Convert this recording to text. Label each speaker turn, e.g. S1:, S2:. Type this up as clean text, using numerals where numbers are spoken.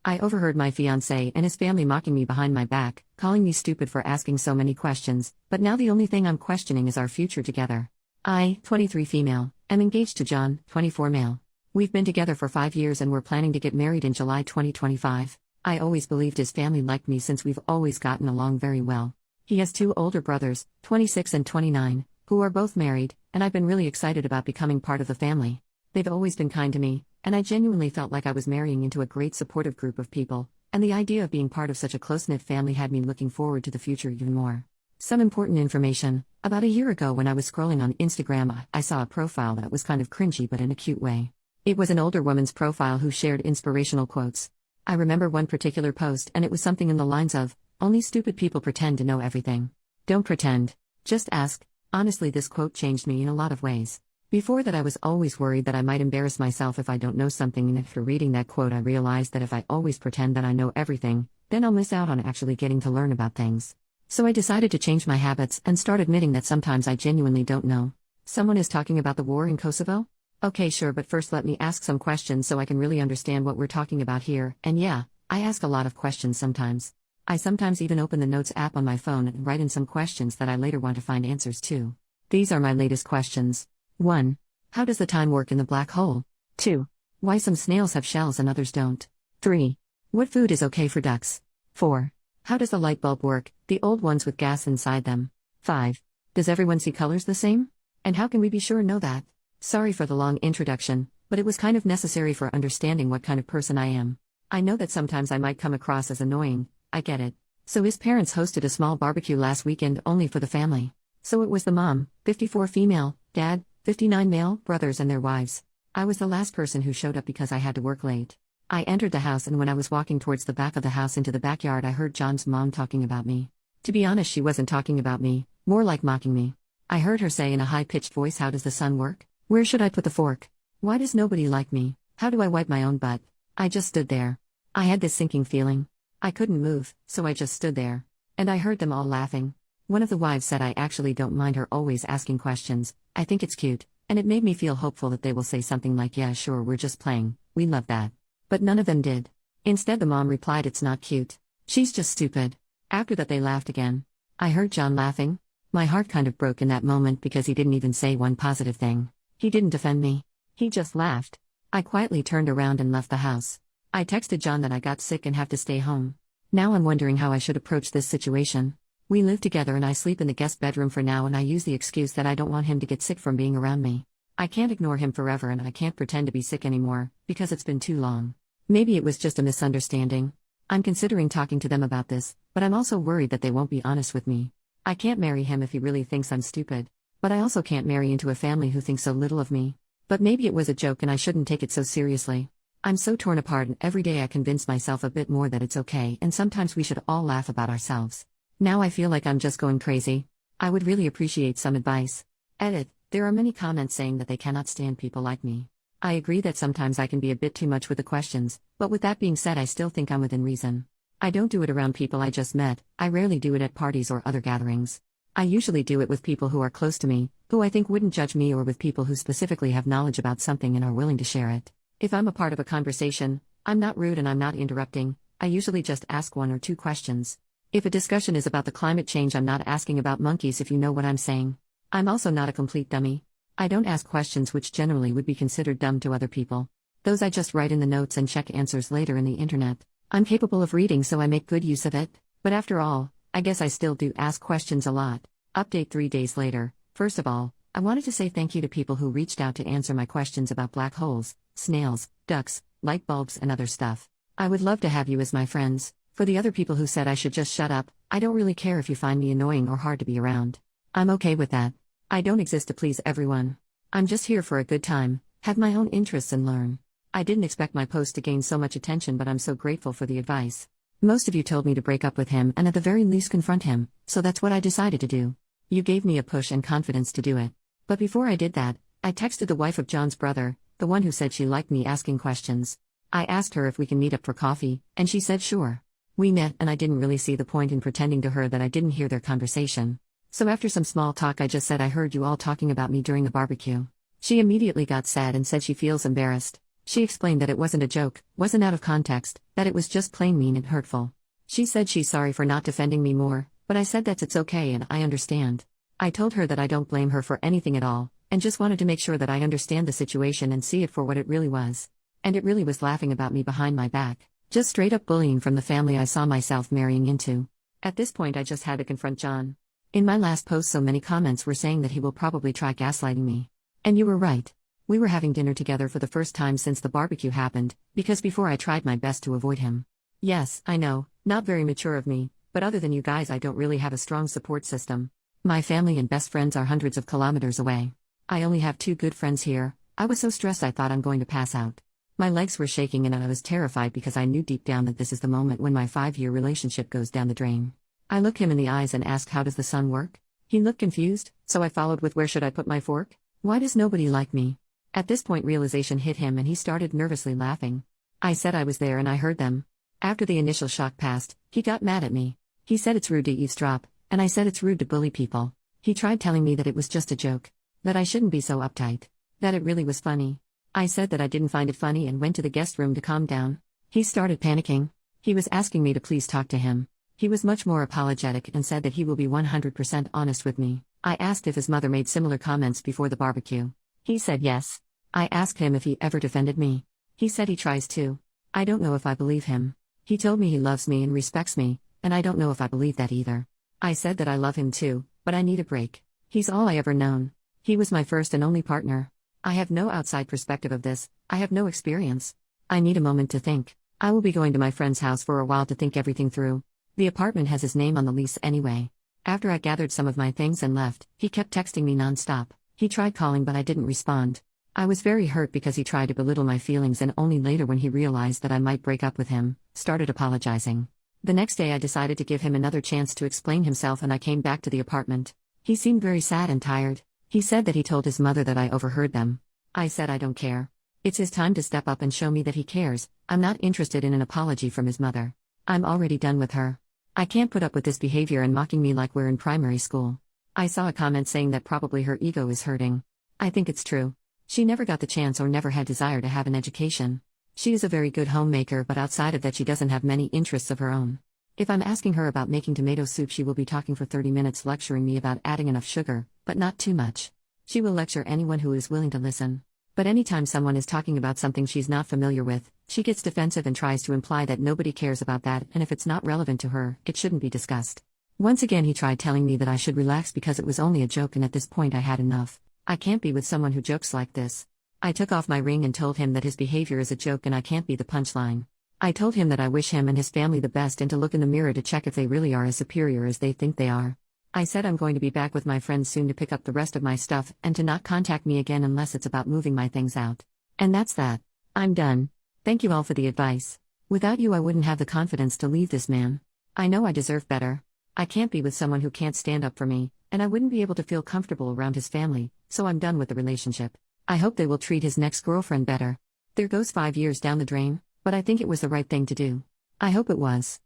S1: I overheard my fiancé and his family mocking me behind my back, calling me stupid for asking so many questions, but now the only thing I'm questioning is our future together. I, 23 female, am engaged to John, 24 male. We've been together for 5 years and we're planning to get married in July 2025. I always believed his family liked me since we've always gotten along very well. He has 2 older brothers, 26 and 29, who are both married, and I've been really excited about becoming part of the family. They've always been kind to me, and I genuinely felt like I was marrying into a great supportive group of people, and the idea of being part of such a close-knit family had me looking forward to the future even more. Some important information: about a year ago when I was scrolling on Instagram, I saw a profile that was kind of cringy but in a cute way. It was an older woman's profile who shared inspirational quotes. I remember one particular post and it was something in the lines of, "Only stupid people pretend to know everything. Don't pretend. Just ask." Honestly, this quote changed me in a lot of ways. Before that, I was always worried that I might embarrass myself if I don't know something, and after reading that quote I realized that if I always pretend that I know everything, then I'll miss out on actually getting to learn about things. So I decided to change my habits and start admitting that sometimes I genuinely don't know. Someone is talking about the war in Kosovo? Okay, sure, but first let me ask some questions so I can really understand what we're talking about here. And yeah, I ask a lot of questions sometimes. I sometimes even open the Notes app on my phone and write in some questions that I later want to find answers to. These are my latest questions. 1. How does the time work in the black hole? 2. Why some snails have shells and others don't? 3. What food is okay for ducks? 4. How does the light bulb work, the old ones with gas inside them? 5. Does everyone see colors the same? And how can we be sure know that? Sorry for the long introduction, but it was kind of necessary for understanding what kind of person I am. I know that sometimes I might come across as annoying, I get it. So his parents hosted a small barbecue last weekend only for the family. So it was the mom, 54 female, dad, 59 male, brothers and their wives. I was the last person who showed up because I had to work late. I entered the house, and when I was walking towards the back of the house into the backyard, I heard John's mom talking about me. To be honest, she wasn't talking about me, more like mocking me. I heard her say in a high-pitched voice, "How does the sun work? Where should I put the fork? Why does nobody like me? How do I wipe my own butt?" I just stood there. I had this sinking feeling. I couldn't move, so I just stood there. And I heard them all laughing. One of the wives said, "I actually don't mind her always asking questions. I think it's cute," and it made me feel hopeful that they will say something like, "Yeah, sure, we're just playing, we love that." But none of them did. Instead, the mom replied, "It's not cute. She's just stupid." After that, they laughed again. I heard John laughing. My heart kind of broke in that moment because he didn't even say one positive thing. He didn't defend me. He just laughed. I quietly turned around and left the house. I texted John that I got sick and have to stay home. Now I'm wondering how I should approach this situation. We live together and I sleep in the guest bedroom for now, and I use the excuse that I don't want him to get sick from being around me. I can't ignore him forever, and I can't pretend to be sick anymore, because it's been too long. Maybe it was just a misunderstanding. I'm considering talking to them about this, but I'm also worried that they won't be honest with me. I can't marry him if he really thinks I'm stupid. But I also can't marry into a family who thinks so little of me. But maybe it was a joke and I shouldn't take it so seriously. I'm so torn apart, and every day I convince myself a bit more that it's okay, and sometimes we should all laugh about ourselves. Now I feel like I'm just going crazy. I would really appreciate some advice. Edit. There are many comments saying that they cannot stand people like me. I agree that sometimes I can be a bit too much with the questions, but with that being said, I still think I'm within reason. I don't do it around people I just met. I rarely do it at parties or other gatherings. I usually do it with people who are close to me, who I think wouldn't judge me, or with people who specifically have knowledge about something and are willing to share it. If I'm a part of a conversation, I'm not rude and I'm not interrupting. I usually just ask 1 or 2 questions. If a discussion is about the climate change, I'm not asking about monkeys, if you know what I'm saying. I'm also not a complete dummy. I don't ask questions which generally would be considered dumb to other people. Those I just write in the notes and check answers later in the internet. I'm capable of reading, so I make good use of it. But after all, I guess I still do ask questions a lot. Update 3 days later. First of all, I wanted to say thank you to people who reached out to answer my questions about black holes, snails, ducks, light bulbs and other stuff. I would love to have you as my friends. For the other people who said I should just shut up, I don't really care if you find me annoying or hard to be around. I'm okay with that. I don't exist to please everyone. I'm just here for a good time, have my own interests and learn. I didn't expect my post to gain so much attention, but I'm so grateful for the advice. Most of you told me to break up with him and at the very least confront him, so that's what I decided to do. You gave me a push and confidence to do it. But before I did that, I texted the wife of John's brother, the one who said she liked me asking questions. I asked her if we can meet up for coffee, and she said sure. We met, and I didn't really see the point in pretending to her that I didn't hear their conversation. So after some small talk, I just said, "I heard you all talking about me during the barbecue." She immediately got sad and said she feels embarrassed. She explained that it wasn't a joke, wasn't out of context, that it was just plain mean and hurtful. She said she's sorry for not defending me more, but I said that it's okay and I understand. I told her that I don't blame her for anything at all, and just wanted to make sure that I understand the situation and see it for what it really was. And it really was laughing about me behind my back. Just straight up bullying from the family I saw myself marrying into. At this point I just had to confront John. In my last post so many comments were saying that he will probably try gaslighting me. And you were right. We were having dinner together for the first time since the barbecue happened, because before I tried my best to avoid him. Yes, I know, not very mature of me, but other than you guys I don't really have a strong support system. My family and best friends are hundreds of kilometers away. I only have 2 good friends here. I was so stressed I thought I'm going to pass out. My legs were shaking and I was terrified because I knew deep down that this is the moment when my 5-year relationship goes down the drain. I looked him in the eyes and asked, how does the sun work? He looked confused, so I followed with, where should I put my fork? Why does nobody like me? At this point realization hit him and he started nervously laughing. I said I was there and I heard them. After the initial shock passed, he got mad at me. He said it's rude to eavesdrop, and I said it's rude to bully people. He tried telling me that it was just a joke. That I shouldn't be so uptight. That it really was funny. I said that I didn't find it funny and went to the guest room to calm down. He started panicking. He was asking me to please talk to him. He was much more apologetic and said that he will be 100% honest with me. I asked if his mother made similar comments before the barbecue. He said yes. I asked him if he ever defended me. He said he tries to. I don't know if I believe him. He told me he loves me and respects me, and I don't know if I believe that either. I said that I love him too, but I need a break. He's all I ever known. He was my first and only partner. I have no outside perspective of this, I have no experience. I need a moment to think. I will be going to my friend's house for a while to think everything through. The apartment has his name on the lease anyway. After I gathered some of my things and left, he kept texting me non-stop. He tried calling but I didn't respond. I was very hurt because he tried to belittle my feelings and only later when he realized that I might break up with him, started apologizing. The next day I decided to give him another chance to explain himself and I came back to the apartment. He seemed very sad and tired. He said that he told his mother that I overheard them. I said I don't care. It's his time to step up and show me that he cares. I'm not interested in an apology from his mother. I'm already done with her. I can't put up with this behavior and mocking me like we're in primary school. I saw a comment saying that probably her ego is hurting. I think it's true. She never got the chance or never had desire to have an education. She is a very good homemaker, but outside of that she doesn't have many interests of her own. If I'm asking her about making tomato soup she will be talking for 30 minutes lecturing me about adding enough sugar, but not too much. She will lecture anyone who is willing to listen. But anytime someone is talking about something she's not familiar with, she gets defensive and tries to imply that nobody cares about that, and if it's not relevant to her, it shouldn't be discussed. Once again he tried telling me that I should relax because it was only a joke, and at this point I had enough. I can't be with someone who jokes like this. I took off my ring and told him that his behavior is a joke and I can't be the punchline. I told him that I wish him and his family the best and to look in the mirror to check if they really are as superior as they think they are. I said I'm going to be back with my friends soon to pick up the rest of my stuff and to not contact me again unless it's about moving my things out. And that's that. I'm done. Thank you all for the advice. Without you I wouldn't have the confidence to leave this man. I know I deserve better. I can't be with someone who can't stand up for me, and I wouldn't be able to feel comfortable around his family, so I'm done with the relationship. I hope they will treat his next girlfriend better. There goes 5 years down the drain, but I think it was the right thing to do. I hope it was.